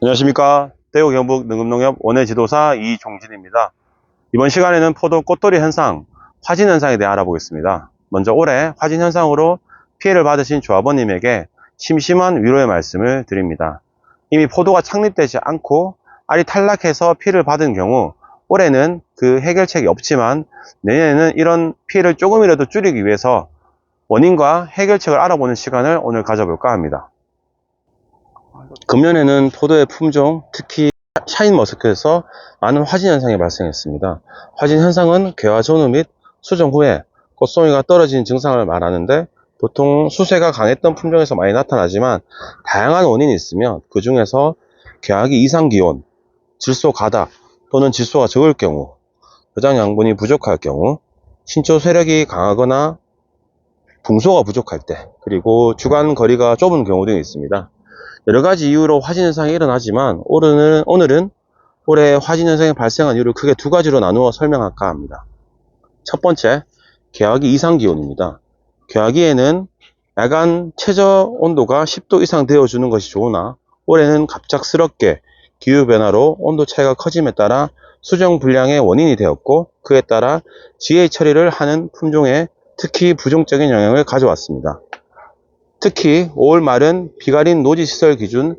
안녕하십니까. 대구 경북 능금농협 원예지도사 이종진입니다. 이번 시간에는 포도 꽃돌이 현상, 화진 현상에 대해 알아보겠습니다. 먼저 올해 화진 현상으로 피해를 받으신 조합원님에게 심심한 위로의 말씀을 드립니다. 이미 포도가 창립되지 않고 알이 탈락해서 피해를 받은 경우 올해는 그 해결책이 없지만 내년에는 이런 피해를 조금이라도 줄이기 위해서 원인과 해결책을 알아보는 시간을 오늘 가져볼까 합니다. 금년에는 포도의 품종, 특히 샤인머스켓에서 많은 화진 현상이 발생했습니다. 화진 현상은 개화 전후 및 수정 후에 꽃송이가 떨어지는 증상을 말하는데 보통 수세가 강했던 품종에서 많이 나타나지만 다양한 원인이 있으며 그 중에서 개화기 이상 기온, 질소 가다 또는 질소가 적을 경우, 저장 양분이 부족할 경우, 신초 세력이 강하거나 붕소가 부족할 때, 그리고 주간 거리가 좁은 경우 등이 있습니다. 여러가지 이유로 화진 현상이 일어나지만 오늘은 올해 화진 현상이 발생한 이유를 크게 두 가지로 나누어 설명할까 합니다. 첫 번째, 개화기 이상 기온입니다. 개화기에는 야간 최저 온도가 10도 이상 되어주는 것이 좋으나 올해는 갑작스럽게 기후변화로 온도 차이가 커짐에 따라 수정 불량의 원인이 되었고 그에 따라 GA 처리를 하는 품종에 특히 부정적인 영향을 가져왔습니다. 특히 5월 말은 비가린 노지시설 기준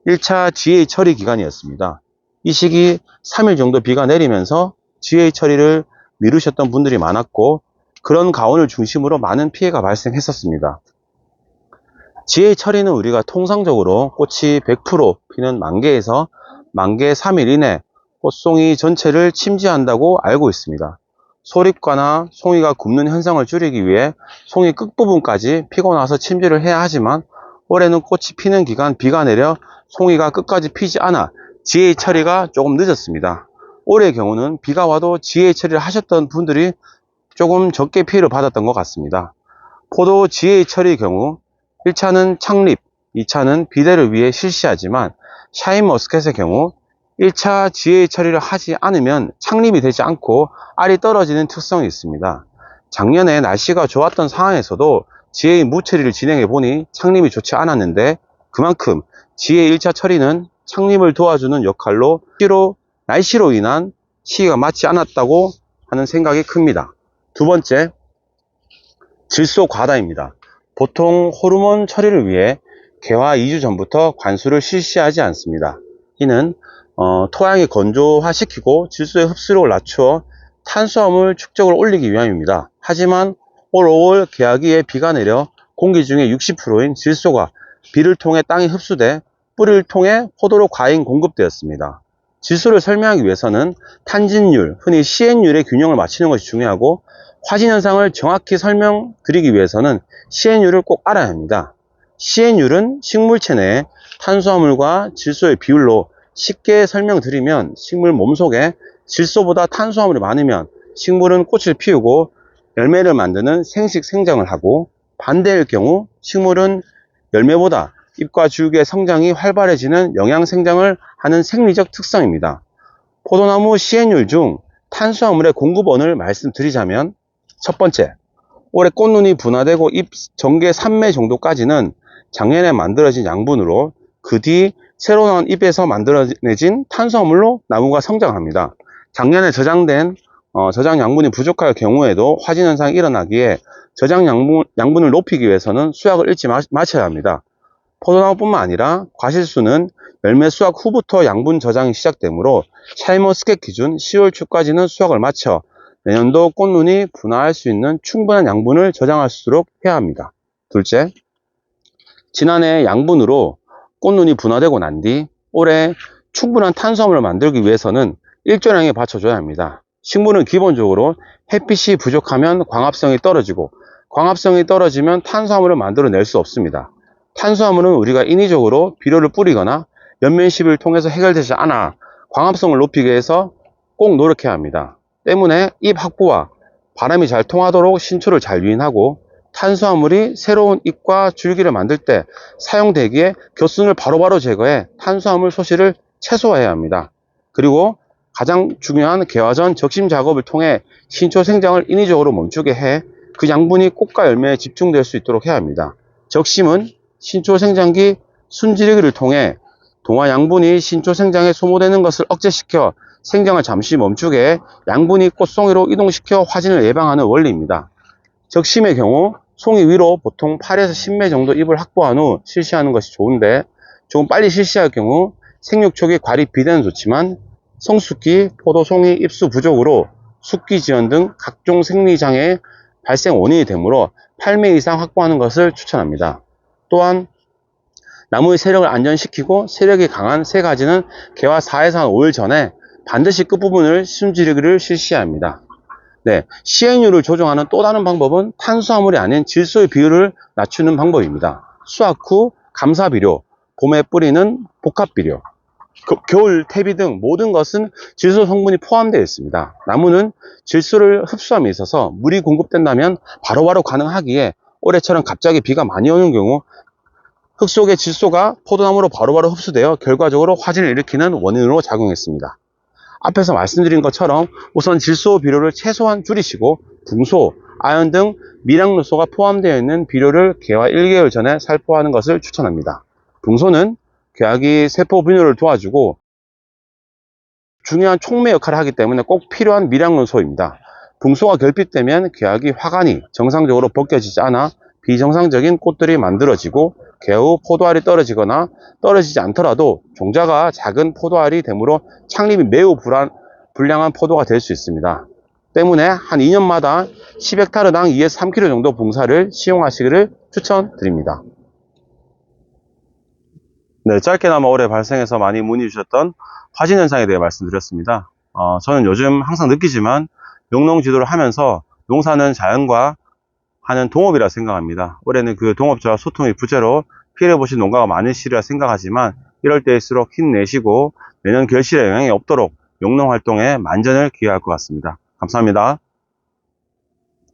1차 GA 처리 기간이었습니다. 이 시기 3일 정도 비가 내리면서 GA 처리를 미루셨던 분들이 많았고 그런 가온을 중심으로 많은 피해가 발생했었습니다. GA 처리는 우리가 통상적으로 꽃이 100% 피는 만개에서 만개 3일 이내 꽃송이 전체를 침지한다고 알고 있습니다. 소립과나 송이가 굽는 현상을 줄이기 위해 송이 끝부분까지 피고 나서 침지를 해야 하지만 올해는 꽃이 피는 기간 비가 내려 송이가 끝까지 피지 않아 GA 처리가 조금 늦었습니다. 올해의 경우는 비가 와도 GA 처리를 하셨던 분들이 조금 적게 피해를 받았던 것 같습니다. 포도 GA 처리의 경우 1차는 창립, 2차는 비대를 위해 실시하지만 샤인머스켓의 경우 1차 GA 처리를 하지 않으면 창립이 되지 않고 알이 떨어지는 특성이 있습니다. 작년에 날씨가 좋았던 상황에서도 GA 무처리를 진행해 보니 창립이 좋지 않았는데 그만큼 GA 1차 처리는 창립을 도와주는 역할로 날씨로 인한 시기가 맞지 않았다고 하는 생각이 큽니다. 두 번째, 질소 과다입니다. 보통 호르몬 처리를 위해 개화 2주 전부터 관수를 실시하지 않습니다. 이는 토양을 건조화시키고 질소의 흡수력을 낮추어 탄수화물 축적을 올리기 위함입니다. 하지만 올 5월 개화기에 비가 내려 공기 중에 60%인 질소가 비를 통해 땅에 흡수돼 뿌리를 통해 포도로 과잉 공급되었습니다. 질소를 설명하기 위해서는 탄진율, 흔히 CN율의 균형을 맞추는 것이 중요하고 화진 현상을 정확히 설명드리기 위해서는 CN율을 꼭 알아야 합니다. CN율은 식물체 내에 탄수화물과 질소의 비율로 쉽게 설명드리면 식물 몸속에 질소보다 탄수화물이 많으면 식물은 꽃을 피우고 열매를 만드는 생식 생장을 하고 반대일 경우 식물은 열매보다 잎과 줄기의 성장이 활발해지는 영양 생장을 하는 생리적 특성입니다. 포도나무 CN율 중 탄수화물의 공급원을 말씀드리자면 첫 번째, 올해 꽃눈이 분화되고 잎 전개 3매 정도까지는 작년에 만들어진 양분으로 그 뒤 새로 나온 잎에서 만들어내진 탄수화물로 나무가 성장합니다. 작년에 저장된 저장 양분이 부족할 경우에도 화진 현상이 일어나기에 저장 양분을 높이기 위해서는 수확을 일찍 마쳐야 합니다. 포도나무뿐만 아니라 과실수는 열매 수확 후부터 양분 저장이 시작되므로 샤인머스켓 기준 10월 초까지는 수확을 마쳐 내년도 꽃눈이 분화할 수 있는 충분한 양분을 저장할 수 있도록 해야 합니다. 둘째, 지난해 양분으로 꽃눈이 분화되고 난 뒤 올해 충분한 탄수화물을 만들기 위해서는 일조량에 받쳐줘야 합니다. 식물은 기본적으로 햇빛이 부족하면 광합성이 떨어지고 광합성이 떨어지면 탄수화물을 만들어낼 수 없습니다. 탄수화물은 우리가 인위적으로 비료를 뿌리거나 연면시비를 통해서 해결되지 않아 광합성을 높이기 위해서 꼭 노력해야 합니다. 때문에 잎 확보와 바람이 잘 통하도록 신초를 잘 유인하고 탄수화물이 새로운 잎과 줄기를 만들 때 사용되기에 겨순을 바로바로 제거해 탄수화물 소실을 최소화해야 합니다. 그리고 가장 중요한 개화 전 적심 작업을 통해 신초 생장을 인위적으로 멈추게 해 그 양분이 꽃과 열매에 집중될 수 있도록 해야 합니다. 적심은 신초 생장기 순지르기를 통해 동화 양분이 신초 생장에 소모되는 것을 억제시켜 생장을 잠시 멈추게 양분이 꽃송이로 이동시켜 화진을 예방하는 원리입니다. 적심의 경우 송이 위로 보통 8에서 10매 정도 잎을 확보한 후 실시하는 것이 좋은데, 조금 빨리 실시할 경우 생육 초기 과립 비대는 좋지만 성숙기, 포도, 송이 잎수 부족으로 숙기 지연 등 각종 생리장애 발생 원인이 되므로 8매 이상 확보하는 것을 추천합니다. 또한 나무의 세력을 안전시키고 세력이 강한 세 가지는 개화 4에서 5일 전에 반드시 끝부분을 숨지르기를 실시해야 합니다. 네, 시행률을 조정하는 또 다른 방법은 탄수화물이 아닌 질소의 비율을 낮추는 방법입니다. 수확 후 감사 비료, 봄에 뿌리는 복합 비료, 겨울 퇴비 등 모든 것은 질소 성분이 포함되어 있습니다. 나무는 질소를 흡수함에 있어서 물이 공급된다면 바로바로 가능하기에 올해처럼 갑자기 비가 많이 오는 경우 흙 속의 질소가 포도나무로 바로바로 흡수되어 결과적으로 화진을 일으키는 원인으로 작용했습니다. 앞에서 말씀드린 것처럼 우선 질소 비료를 최소한 줄이시고 붕소, 아연 등 미량요소가 포함되어 있는 비료를 개화 1개월 전에 살포하는 것을 추천합니다. 붕소는 개화기 세포 분열을 도와주고 중요한 촉매 역할을 하기 때문에 꼭 필요한 미량요소입니다. 붕소가 결핍되면 개화기 화관이 정상적으로 벗겨지지 않아 비정상적인 꽃들이 만들어지고 개화 후 포도알이 떨어지거나 떨어지지 않더라도 종자가 작은 포도알이 되므로 창립이 매우 불량한 포도가 될 수 있습니다. 때문에 한 2년마다 10헥타르당 2에서 3kg 정도 붕사를 시용하시기를 추천드립니다. 네, 짧게나마 올해 발생해서 많이 문의 주셨던 화진 현상에 대해 말씀드렸습니다. 저는 요즘 항상 느끼지만 농농 지도를 하면서 농사는 자연과 하는 동업이라 생각합니다. 올해는 그 동업자와 소통이 부재로 피해를 보신 농가가 많으시리라 생각하지만 이럴 때일수록 힘내시고 내년 결실에 영향이 없도록 용농 활동에 만전을 기해야 할 것 같습니다. 감사합니다.